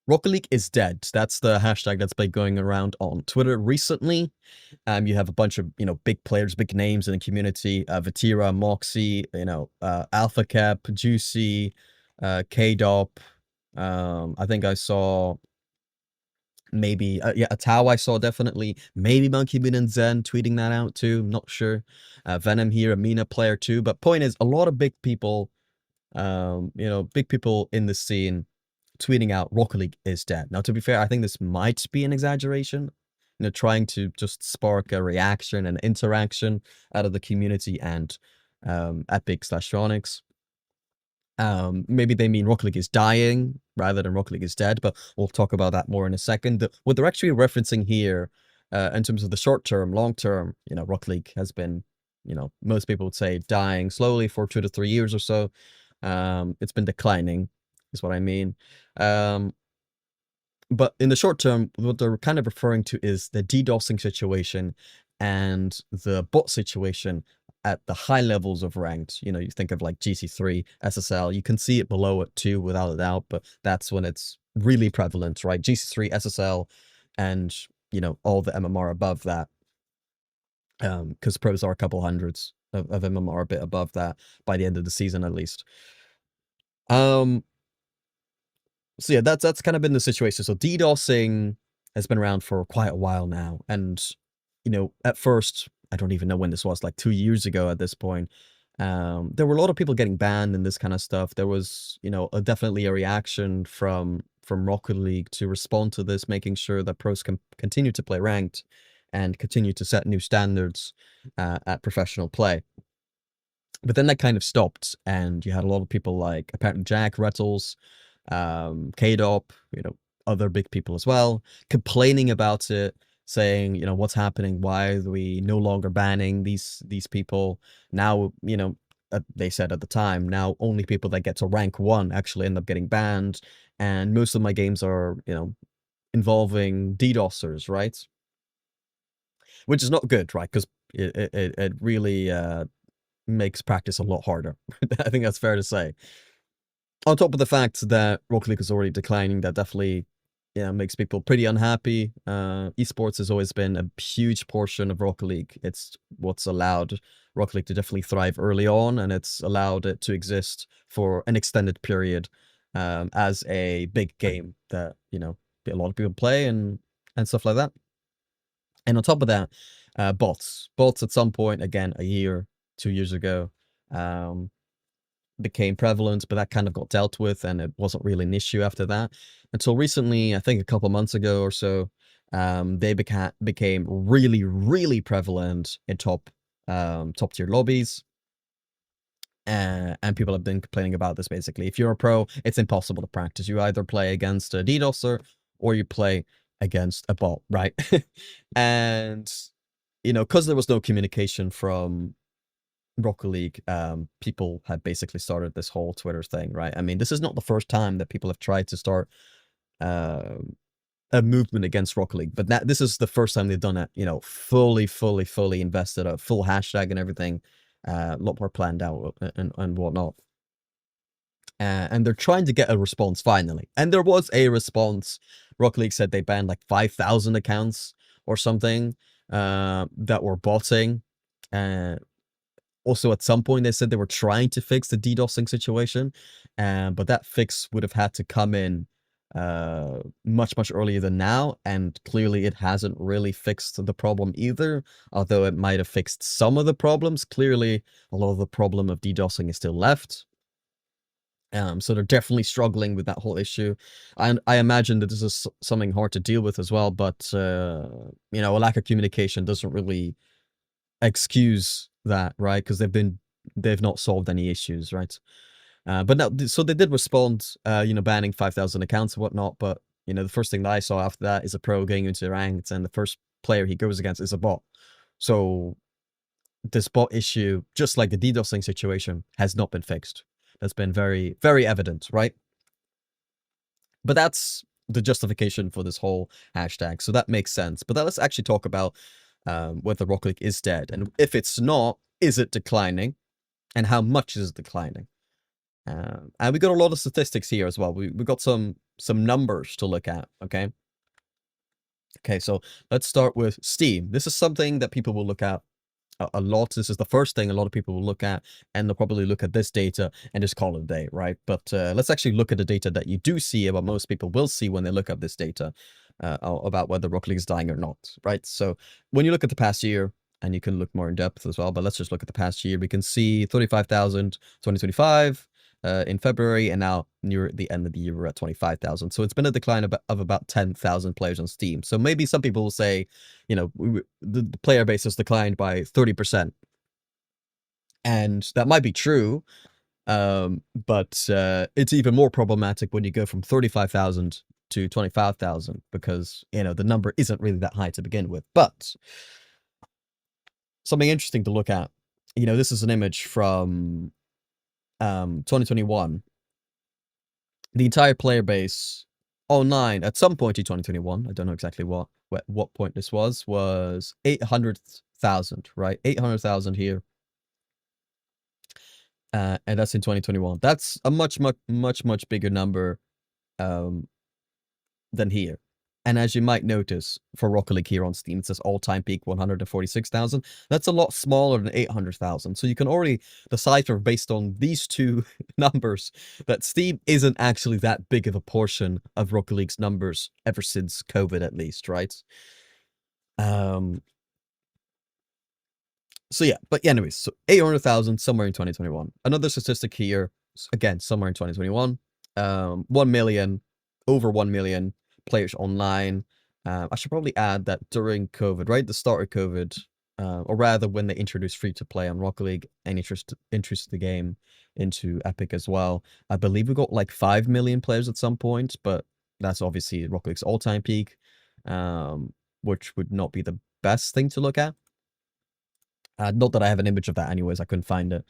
Rocket League is dead. That's the hashtag that's been going around on Twitter recently. You have a bunch of big players, big names in the community. Vatira, Moxie, Alpha Cap, Juicy, K-Dop. I think I saw maybe a Tau I saw definitely. Maybe Monkey Moon and Zen tweeting that out too. I'm not sure. Venom here, a Mina player too. But point is, a lot of big people, big people in the scene tweeting out Rocket League is dead. Now, to be fair, I think this might be an exaggeration. Trying to just spark a reaction and interaction out of the community and Epic/Onyx. Maybe they mean Rocket League is dying rather than Rocket League is dead, but we'll talk about that more in a second. What they're actually referencing here, in terms of the short term, long term, Rocket League has been, most people would say dying slowly for 2 to 3 years or so. It's been declining, is what I mean. But in the short term, what they're kind of referring to is the DDoSing situation and the bot situation at the high levels of ranked. You think of like GC3, SSL, you can see it below it too, without a doubt, but that's when it's really prevalent, right? GC3, SSL, and, all the MMR above that. Because pros are a couple hundreds of MMR, a bit above that by the end of the season, at least. So yeah, that's kind of been the situation. So DDoSing has been around for quite a while now, and at first, I don't even know when this was, like 2 years ago at this point. There were a lot of people getting banned and this kind of stuff. There was, definitely a reaction from Rocket League to respond to this, making sure that pros can continue to play ranked and continue to set new standards at professional play. But then that kind of stopped, and you had a lot of people like apparently Jack, Rettles, K-Dop, other big people as well, complaining about it, saying, what's happening? Why are we no longer banning these people? Now, they said at the time, now only people that get to rank 1 actually end up getting banned, and most of my games are, involving DDoSers, right? Which is not good, right? Because it really makes practice a lot harder. I think that's fair to say. On top of the fact that Rocket League is already declining, that definitely makes people pretty unhappy. Esports has always been a huge portion of Rocket League. It's what's allowed Rocket League to definitely thrive early on, and it's allowed it to exist for an extended period as a big game that a lot of people play and stuff like that. And on top of that, bots at some point, again, a year, 2 years ago, became prevalent, but that kind of got dealt with, and it wasn't really an issue after that until recently. I think a couple months ago or so, they became really, really prevalent in top tier lobbies. And people have been complaining about this. Basically, if you're a pro, it's impossible to practice. You either play against a DDoSer or you play against a bot, right? And because there was no communication from Rocket League, people had basically started this whole Twitter thing, right? I mean, this is not the first time that people have tried to start a movement against Rocket League, but this is the first time they've done it, fully invested, a full hashtag and everything, a lot more planned out and whatnot. And they're trying to get a response finally. And there was a response. Rocket League said they banned like 5,000 accounts or something that were botting. Also, at some point, they said they were trying to fix the DDoSing situation, but that fix would have had to come in much, much earlier than now, and clearly it hasn't really fixed the problem either, although it might have fixed some of the problems. Clearly, a lot of the problem of DDoSing is still left. So they're definitely struggling with that whole issue. And I imagine that this is something hard to deal with as well, but, a lack of communication doesn't really excuse that, right? Because they've not solved any issues, right? But no, so they did respond, banning 5,000 accounts and whatnot. But the first thing that I saw after that is a pro going into ranked, and the first player he goes against is a bot. So this bot issue, just like the DDoSing situation, has not been fixed. That's been very, very evident, right? But that's the justification for this whole hashtag, so that makes sense. But let's actually talk about whether Rocket League is dead, and if it's not, is it declining, and how much is it declining? And we got a lot of statistics here as well. We got some numbers to look at. Okay, so let's start with Steam. This is something that people will look at a lot. This is the first thing a lot of people will look at, and they'll probably look at this data and just call it a day, right? But let's actually look at the data that you do see, and what most people will see when they look at this data about whether Rocket League is dying or not, right? So when you look at the past year, and you can look more in depth as well, but let's just look at the past year. We can see 35,000 2025 in February, and now near the end of the year, we're at 25,000. So it's been a decline of about 10,000 players on Steam. So maybe some people will say, you know, the player base has declined by 30%. And that might be true, but it's even more problematic when you go from 35,000 to 25,000 because, you know, the number isn't really that high to begin with. But something interesting to look at, you know, this is an image from 2021. The entire player base online at some point in 2021, I don't know exactly what point this was 800,000, right? 800,000 here. And that's in 2021. That's a much bigger number than here. And as you might notice, for Rocket League here on Steam, it says all-time peak 146,000. That's a lot smaller than 800,000. So you can already decipher based on these two numbers that Steam isn't actually that big of a portion of Rocket League's numbers ever since COVID, at least, right? So yeah, but anyways, so 800,000 somewhere in 2021. Another statistic here, again, somewhere in 2021. 1 million, over 1 million players online. I should probably add that during COVID, right, the start of COVID, or rather when they introduced free to play on Rocket League and introduced the game into Epic as well, I believe we got like 5 million players at some point, but that's obviously Rocket League's all-time peak, which would not be the best thing to look at. Not that I have an image of that anyways, I couldn't find it.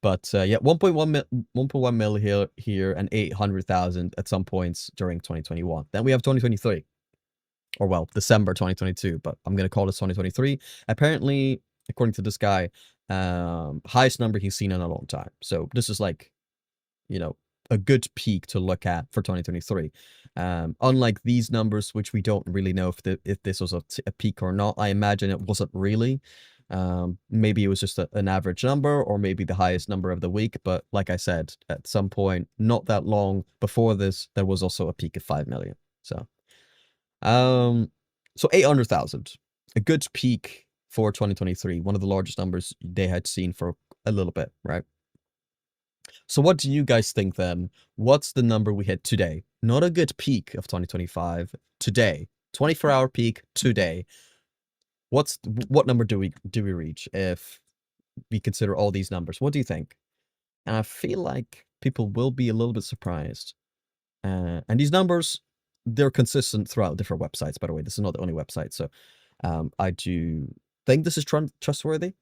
But yeah, 1.1 mil here and 800,000 at some points during 2021. Then we have 2023. Or well, December 2022, but I'm going to call this 2023. Apparently, according to this guy, highest number he's seen in a long time. So this is like, you know, a good peak to look at for 2023. Unlike these numbers, which we don't really know if this was a peak or not. I imagine it wasn't really. Maybe it was just an average number, or maybe the highest number of the week. But like I said, at some point, not that long before this, there was also a peak of 5 million. So 800,000, a good peak for 2023, one of the largest numbers they had seen for a little bit, right? So what do you guys think then? What's the number we hit today? Not a good peak of 2025, today. 24-hour peak today. What number do we reach if we consider all these numbers? What do you think? And I feel like people will be a little bit surprised. And these numbers, they're consistent throughout different websites, by the way. This is not the only website. So I do think this is trustworthy.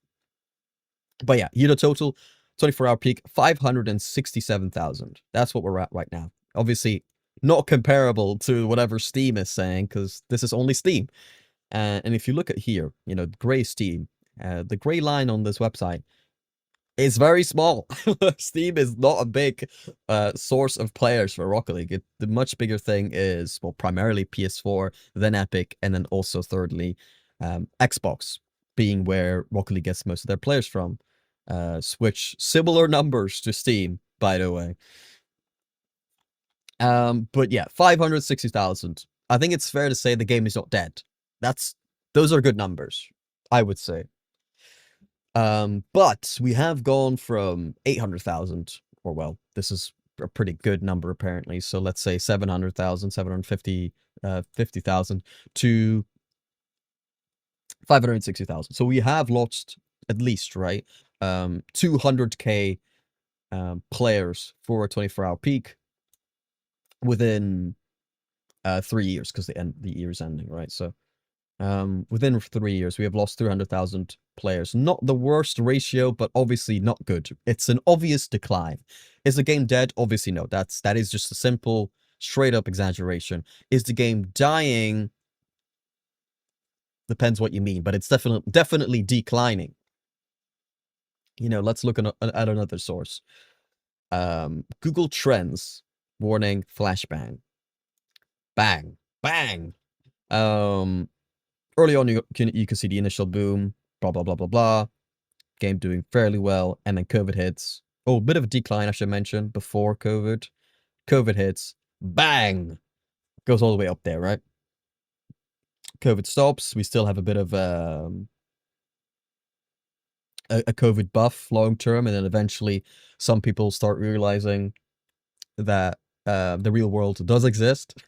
But yeah, year total, 24-hour peak, 567,000. That's what we're at right now. Obviously, not comparable to whatever Steam is saying, because this is only Steam. And if you look at here, you know, gray Steam, the gray line on this website is very small. Steam is not a big source of players for Rocket League. The much bigger thing is, well, primarily PS4, then Epic, and then also thirdly, Xbox, being where Rocket League gets most of their players from. Switch, similar numbers to Steam, by the way. But yeah, 560,000. I think it's fair to say the game is not dead. Those are good numbers, I would say. But we have gone from 800,000, or well, this is a pretty good number apparently. So let's say 700,000, 50,000 to 560,000. So we have lost at least, right, 200k players for a 24-hour peak within 3 years, because the year is ending, right? So within 3 years, we have lost 300,000 players. Not the worst ratio, but obviously not good. It's an obvious decline. Is the game dead? Obviously no. That is just a simple, straight up exaggeration. Is the game dying? Depends what you mean, but it's definitely declining. You know, let's look at another source. Google Trends warning flashbang. Bang, bang. Um, Early on, you can see the initial boom, blah blah blah blah blah. Game doing fairly well, and then COVID hits. Oh, a bit of a decline, I should mention, before COVID. COVID hits, bang, goes all the way up there, right? COVID stops. We still have a bit of a COVID buff long term, and then eventually some people start realizing that the real world does exist.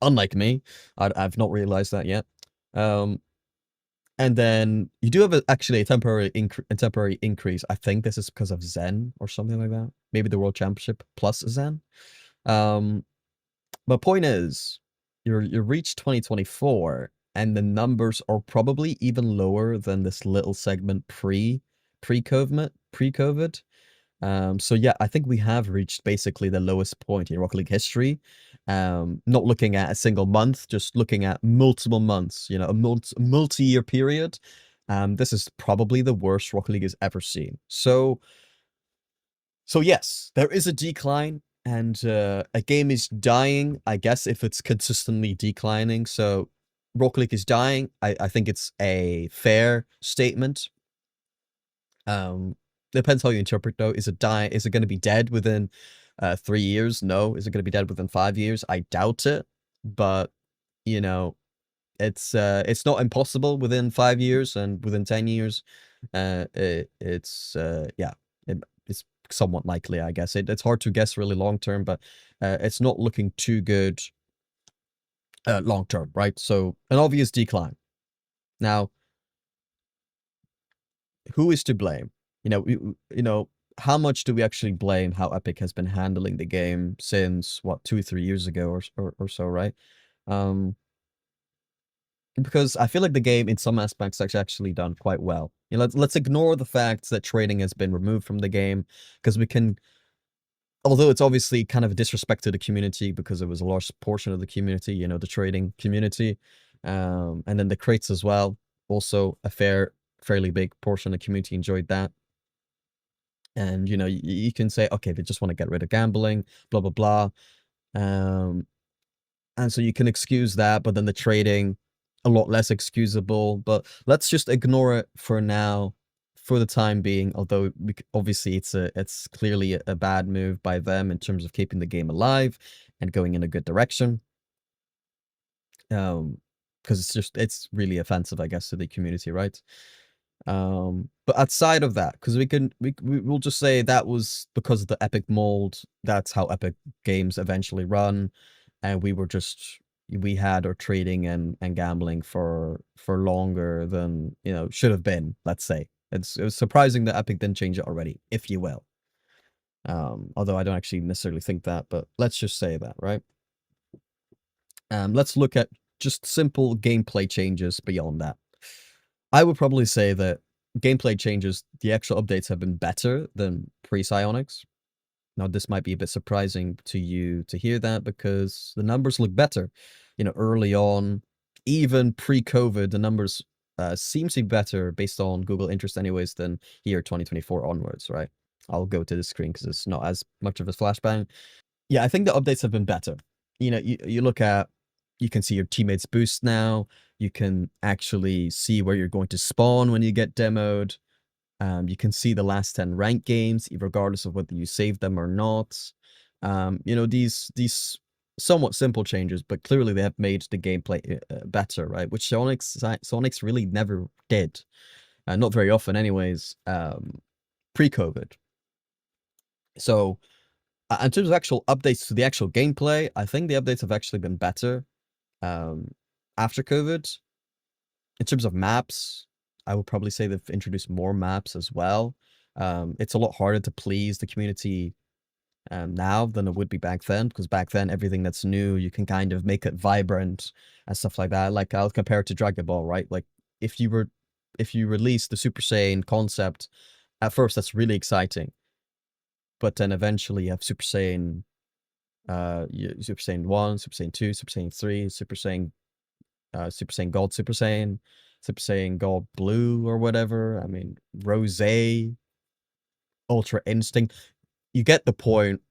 Unlike me, I've not realized that yet. And then you do have actually a temporary increase. I think this is because of Zen or something like that. Maybe the World Championship plus Zen. But point is, you reach 2024, and the numbers are probably even lower than this little segment pre-COVID. So yeah, I think we have reached basically the lowest point in Rocket League history. Not looking at a single month, just looking at multiple months, a multi-year period. This is probably the worst Rocket League has ever seen. So yes, there is a decline, and a game is dying, I guess, if it's consistently declining. So Rocket League is dying. I think it's a fair statement. Depends how you interpret though. Is it die? Is it going to be dead within 3 years? No. Is it going to be dead within 5 years? I doubt it. But you know, it's not impossible within 5 years, and within 10 years, it's yeah, it's somewhat likely, I guess. It's hard to guess really long term, but it's not looking too good long term, right? So an obvious decline. Now, who is to blame? How much do we actually blame how Epic has been handling the game since what 2-3 years ago or so, right? Um, because I feel like the game in some aspects has actually done quite well. Let's ignore the fact that trading has been removed from the game, because we can, although it's obviously kind of a disrespect to the community because it was a large portion of the community, the trading community, and then the crates as well. Also, a fairly big portion of the community enjoyed that. And you can say, okay, they just want to get rid of gambling, blah blah blah. And so you can excuse that, but then the trading, a lot less excusable. But let's just ignore it for now, for the time being. Although obviously it's clearly a bad move by them in terms of keeping the game alive and going in a good direction. Because it's really offensive, I guess, to the community, right? But outside of that, because we'll just say that was because of the Epic mold. That's how Epic games eventually run, and we had our trading and gambling for longer than should have been. Let's say it was surprising that Epic didn't change it already, if you will. Although I don't actually necessarily think that, but let's just say that, right? Let's look at just simple gameplay changes beyond that. I would probably say that gameplay changes, the actual updates have been better than pre-Psyonix. Now, this might be a bit surprising to you to hear that, because the numbers look better. Early on, even pre-COVID, the numbers seem to be better based on Google interest anyways than year 2024 onwards, right? I'll go to the screen because it's not as much of a flashbang. Yeah, I think the updates have been better. You look at, you can see your teammates boost now. You can actually see where you're going to spawn when you get demoed. You can see the last 10 ranked games, regardless of whether you saved them or not. These somewhat simple changes, but clearly they have made the gameplay better, right? Which Sonics really never did. Not very often anyways, pre-COVID. So in terms of actual updates to the actual gameplay, I think the updates have actually been better after COVID. In terms of maps, I would probably say they've introduced more maps as well. It's a lot harder to please the community now than it would be back then, because back then everything that's new, you can kind of make it vibrant and stuff like that. Like, I'll compare it to Dragon Ball, right? Like, if you release the Super Saiyan concept, at first that's really exciting, but then eventually you have Super Saiyan 1, Super Saiyan 2, Super Saiyan 3, Super Saiyan God, Super Saiyan God Blue or whatever. I mean, Rose, Ultra Instinct. you get the point.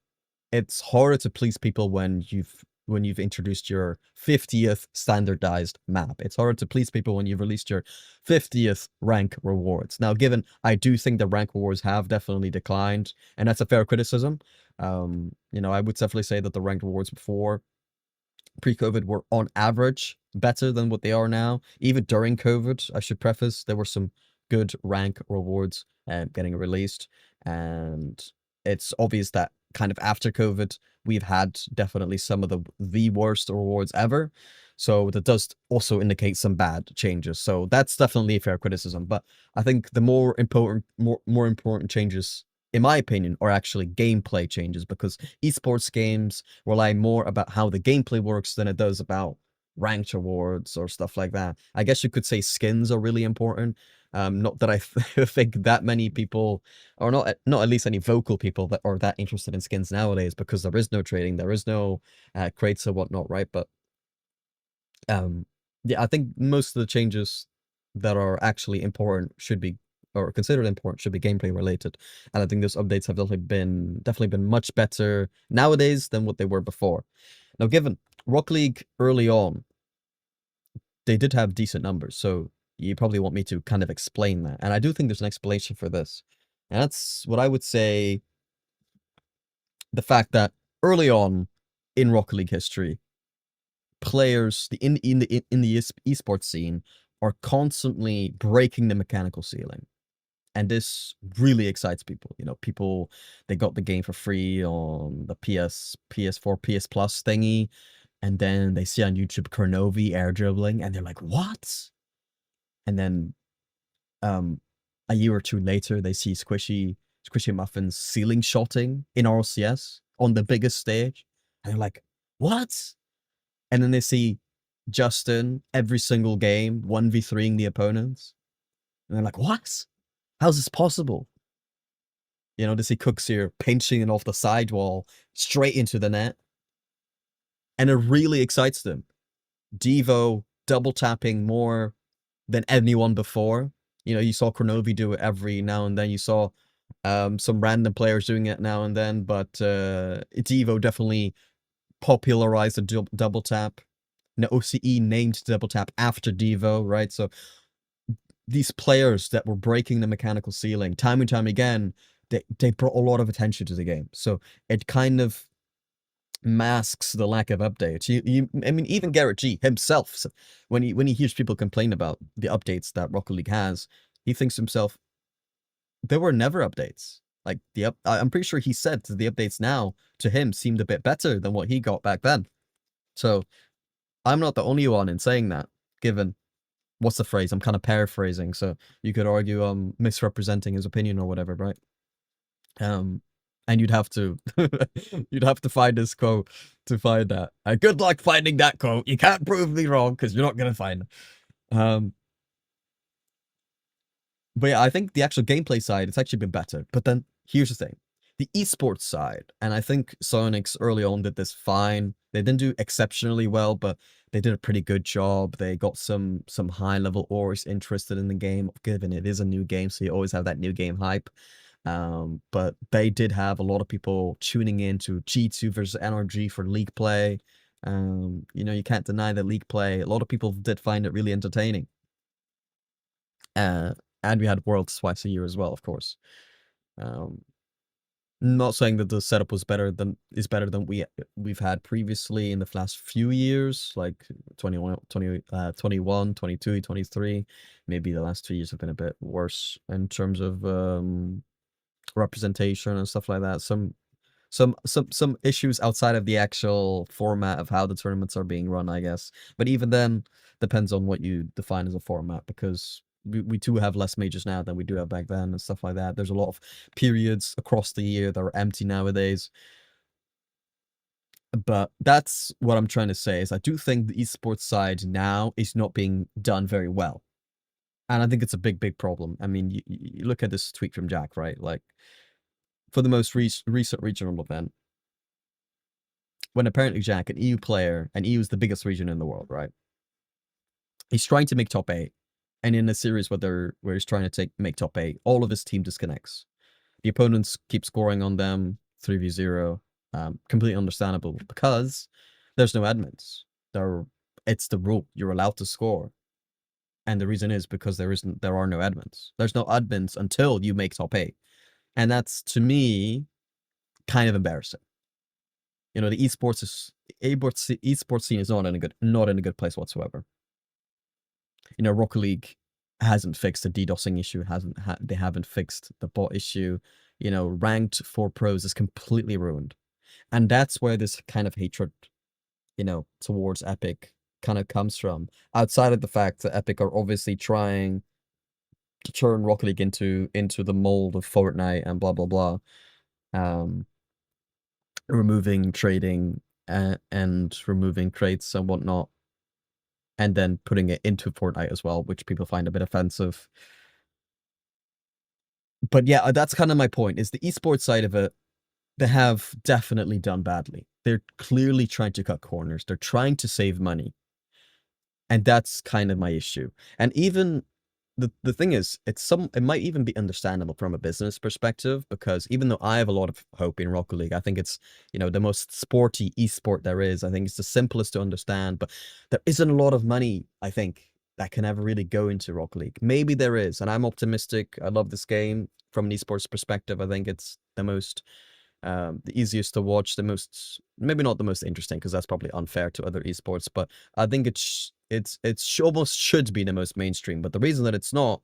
It's harder to please people when you've introduced your 50th standardized map. It's harder to please people when you've released your 50th rank rewards. Now, given I do think the rank rewards have definitely declined, and that's a fair criticism. I would definitely say that the ranked rewards before pre-COVID were on average better than what they are now. Even during COVID, I should preface, there were some good rank rewards getting released, and it's obvious that kind of after COVID, we've had definitely some of the worst rewards ever. So that does also indicate some bad changes. So that's definitely a fair criticism. But I think the more important changes, in my opinion, are actually gameplay changes, because esports games rely more about how the gameplay works than it does about ranked rewards or stuff like that. I guess you could say skins are really important. Not that I think that many people, or not at least any vocal people that are that interested in skins nowadays, because there is no trading, there is no crates or whatnot, right? But yeah, I think most of the changes that are actually important should be, or considered important, should be gameplay related. And I think those updates have definitely been much better nowadays than what they were before. Now, given Rock League early on, they did have decent numbers, so you probably want me to kind of explain that. And I do think there's an explanation for this. And that's what I would say, the fact that early on in Rocket League history, players in the esports scene are constantly breaking the mechanical ceiling, and this really excites people. People, they got the game for free on the PS4, PS Plus thingy, and then they see on YouTube Kronovi air dribbling, and they're like, "What?" And then a year or two later, they see Squishy Muffins ceiling shotting in RLCS on the biggest stage, and they're like, "What?" And then they see Justin every single game 1v3ing the opponents, and they're like, "What? How's this possible?" They see Cooks here pinching it off the sidewall straight into the net, and it really excites them. Devo double tapping more than anyone before. You saw Kronovi do it every now and then. You saw some random players doing it now and then, but Devo definitely popularized the double tap. Now, OCE named double tap after Devo, right? So these players that were breaking the mechanical ceiling time and time again, they brought a lot of attention to the game. So it kind of masks the lack of updates. I mean, even Garrett G himself, when he hears people complain about the updates that Rocket League has, he thinks to himself, there were never updates. Like I'm pretty sure he said the updates now to him seemed a bit better than what he got back then. So I'm not the only one in saying that, given what's the phrase? I'm kind of paraphrasing, so you could argue I'm misrepresenting his opinion or whatever, right? And you'd have to find this quote to find that. Good luck finding that quote. You can't prove me wrong because you're not gonna find it. But yeah, I think the actual gameplay side, it's actually been better. But then here's the thing. The esports side, and I think Sonics early on did this fine. They didn't do exceptionally well, but they did a pretty good job. They got some high level orgs interested in the game, given it is a new game, so you always have that new game hype. But they did have a lot of people tuning in to G2 versus NRG for league play. You can't deny that league play, a lot of people did find it really entertaining. And we had Worlds twice a year as well, of course. Not saying that the setup is better than we've had previously in the last few years, like 21, 22, 23. Maybe the last 2 years have been a bit worse in terms of representation and stuff like that. Some issues outside of the actual format of how the tournaments are being run, I guess. But even then, depends on what you define as a format, because we do have less majors now than we do have back then and stuff like that. There's a lot of periods across the year that are empty nowadays. But that's what I'm trying to say, is I do think the esports side now is not being done very well. And I think it's a big problem. I mean, you look at this tweet from Jack, right? Like, for the most recent regional event, when apparently Jack, an EU player, and EU is the biggest region in the world, right? He's trying to make top 8. And in a series where he's trying to make top 8, all of his team disconnects. The opponents keep scoring on them 3v0. Completely understandable because there's no admins. There, it's the rule. You're allowed to score, and the reason is because there are no admins. There's no admins until you make top 8, and that's to me kind of embarrassing. You know, the esports scene is not in a good place whatsoever. You know, Rocket League hasn't fixed the DDoSing issue. They haven't fixed the bot issue. You know, ranked for pros is completely ruined, and that's where this kind of hatred, you know, towards Epic kind of comes from. Outside of the fact that Epic are obviously trying to turn Rocket League into the mold of Fortnite and blah blah blah, um, removing trading and removing crates and whatnot, and then putting it into Fortnite as well, which people find a bit offensive. But yeah, that's kind of my point, is the esports side of it, they have definitely done badly. They're clearly trying to cut corners. They're trying to save money. And that's kind of my issue. And even the thing is, it might even be understandable from a business perspective, because even though I have a lot of hope in Rocket League, I think it's, you know, the most sporty esport there is. I think it's the simplest to understand, but there isn't a lot of money, I think, that can ever really go into Rocket League. Maybe there is, and I'm optimistic. I love this game from an esports perspective. I think it's the easiest to watch, the most, maybe not the most interesting, because that's probably unfair to other esports, but I think it's almost should be the most mainstream. But the reason that it's not,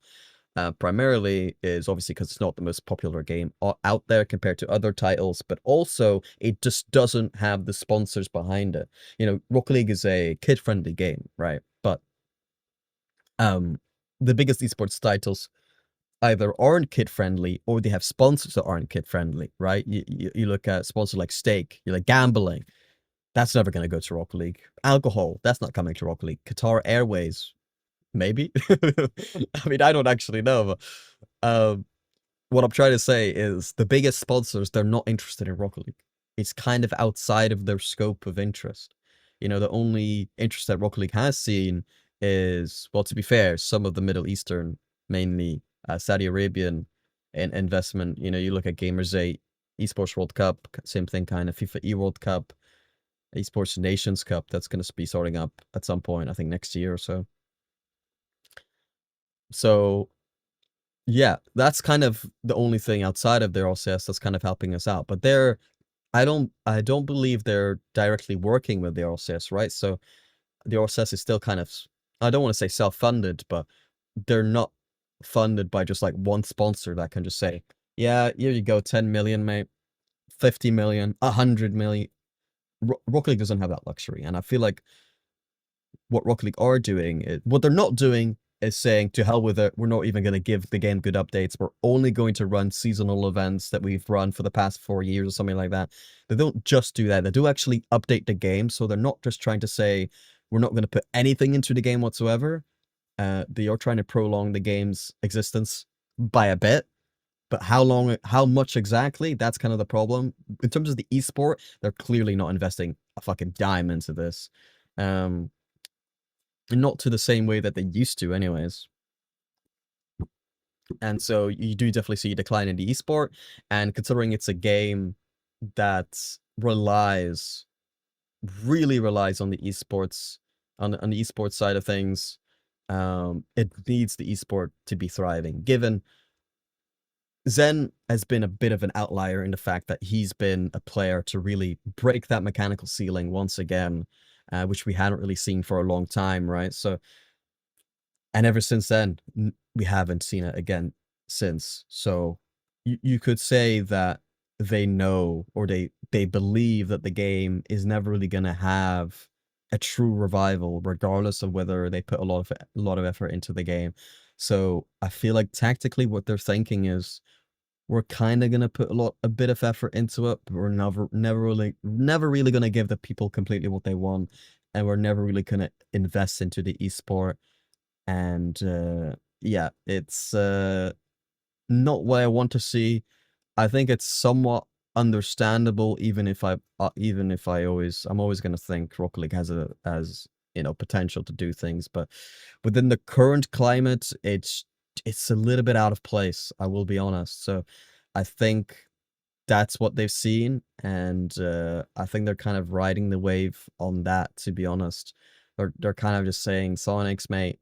primarily, is obviously because it's not the most popular game out there compared to other titles, but also it just doesn't have the sponsors behind it. You know, Rocket League is a kid-friendly game, right? But the biggest esports titles either aren't kid friendly or they have sponsors that aren't kid friendly, right? You look at sponsors like Stake, you like gambling, that's never going to go to Rocket League. Alcohol, that's not coming to Rocket League. Qatar Airways, maybe. I mean, I don't actually know. But, what I'm trying to say is the biggest sponsors, they're not interested in Rocket League. It's kind of outside of their scope of interest. You know, the only interest that Rocket League has seen is, well, to be fair, some of the Middle Eastern, mainly Saudi Arabian investment. You know, you look at Gamers 8, Esports World Cup, same thing kind of, FIFA E World Cup, Esports Nations Cup, that's going to be starting up at some point, I think next year or so. So yeah, that's kind of the only thing outside of their RLCS that's kind of helping us out. But I don't believe they're directly working with the RLCS, right? So the RLCS is still kind of, I don't want to say self-funded, but they're not funded by just like one sponsor that can just say, yeah, here you go, 10 million, mate, 50 million, 100 million. Rocket League doesn't have that luxury. And I feel like what Rocket League are doing, what they're not doing is saying, to hell with it, we're not even going to give the game good updates. We're only going to run seasonal events that we've run for the past 4 years or something like that. They don't just do that. They do actually update the game. So they're not just trying to say, we're not going to put anything into the game whatsoever. They are trying to prolong the game's existence by a bit. But how much exactly, that's kind of the problem. In terms of the esport, they're clearly not investing a fucking dime into this. Not to the same way that they used to anyways. And so you do definitely see a decline in the esport, and considering it's a game that really relies on the esports, on the esports side of things, it needs the esport to be thriving. Given Zen has been a bit of an outlier in the fact that he's been a player to really break that mechanical ceiling once again, which we hadn't really seen for a long time, right? So, and ever since then, we haven't seen it again since. So you could say that they know, or they believe that the game is never really going to have a true revival, regardless of whether they put a lot of effort into the game. So I feel like tactically what they're thinking is, we're kind of going to put a bit of effort into it, but we're never really going to give the people completely what they want, and we're never really going to invest into the esport. And yeah, it's not what I want to see. I think it's somewhat understandable, even if I'm always going to think Rocket League has you know, potential to do things, but within the current climate, it's a little bit out of place, I will be honest. So I think that's what they've seen, and I think they're kind of riding the wave on that. To be honest, they're kind of just saying, Sonics, mate,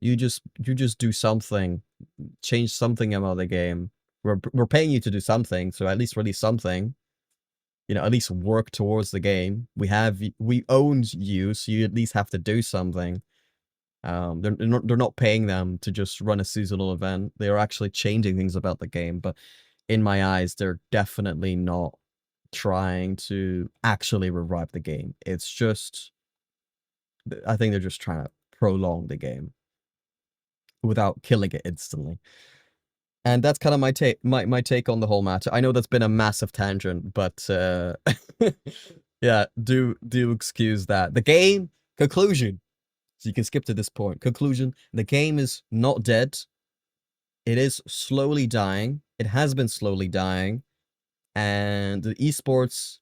you just do something, change something about the game. We're paying you to do something, so at least release something. You know, at least work towards the game. We owned you, so you at least have to do something. They're not paying them to just run a seasonal event. They are actually changing things about the game, but in my eyes, they're definitely not trying to actually revive the game. It's just, I think they're just trying to prolong the game without killing it instantly. And that's kind of my take on the whole matter. I know that's been a massive tangent, but yeah, do excuse that. The game conclusion. So you can skip to this point. Conclusion: the game is not dead. It is slowly dying. It has been slowly dying, and the esports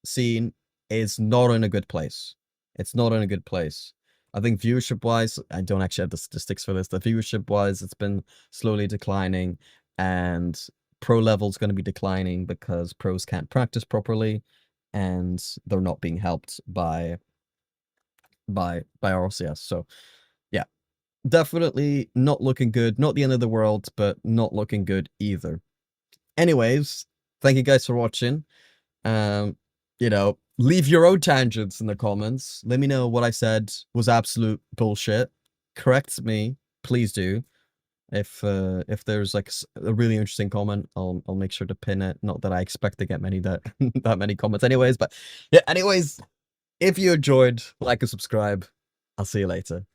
scene is not in a good place. It's not in a good place. I think viewership-wise, I don't actually have the statistics for this. The viewership-wise, it's been slowly declining, and pro level's going to be declining because pros can't practice properly, and they're not being helped by RLCS. So, yeah, definitely not looking good. Not the end of the world, but not looking good either. Anyways, thank you guys for watching. You know, leave your own tangents in the comments. Let me know what I said was absolute bullshit. Correct me, please do. If there's like a really interesting comment, I'll make sure to pin it. Not that I expect to get many that many comments, anyways. But yeah, anyways, if you enjoyed, like and subscribe. I'll see you later.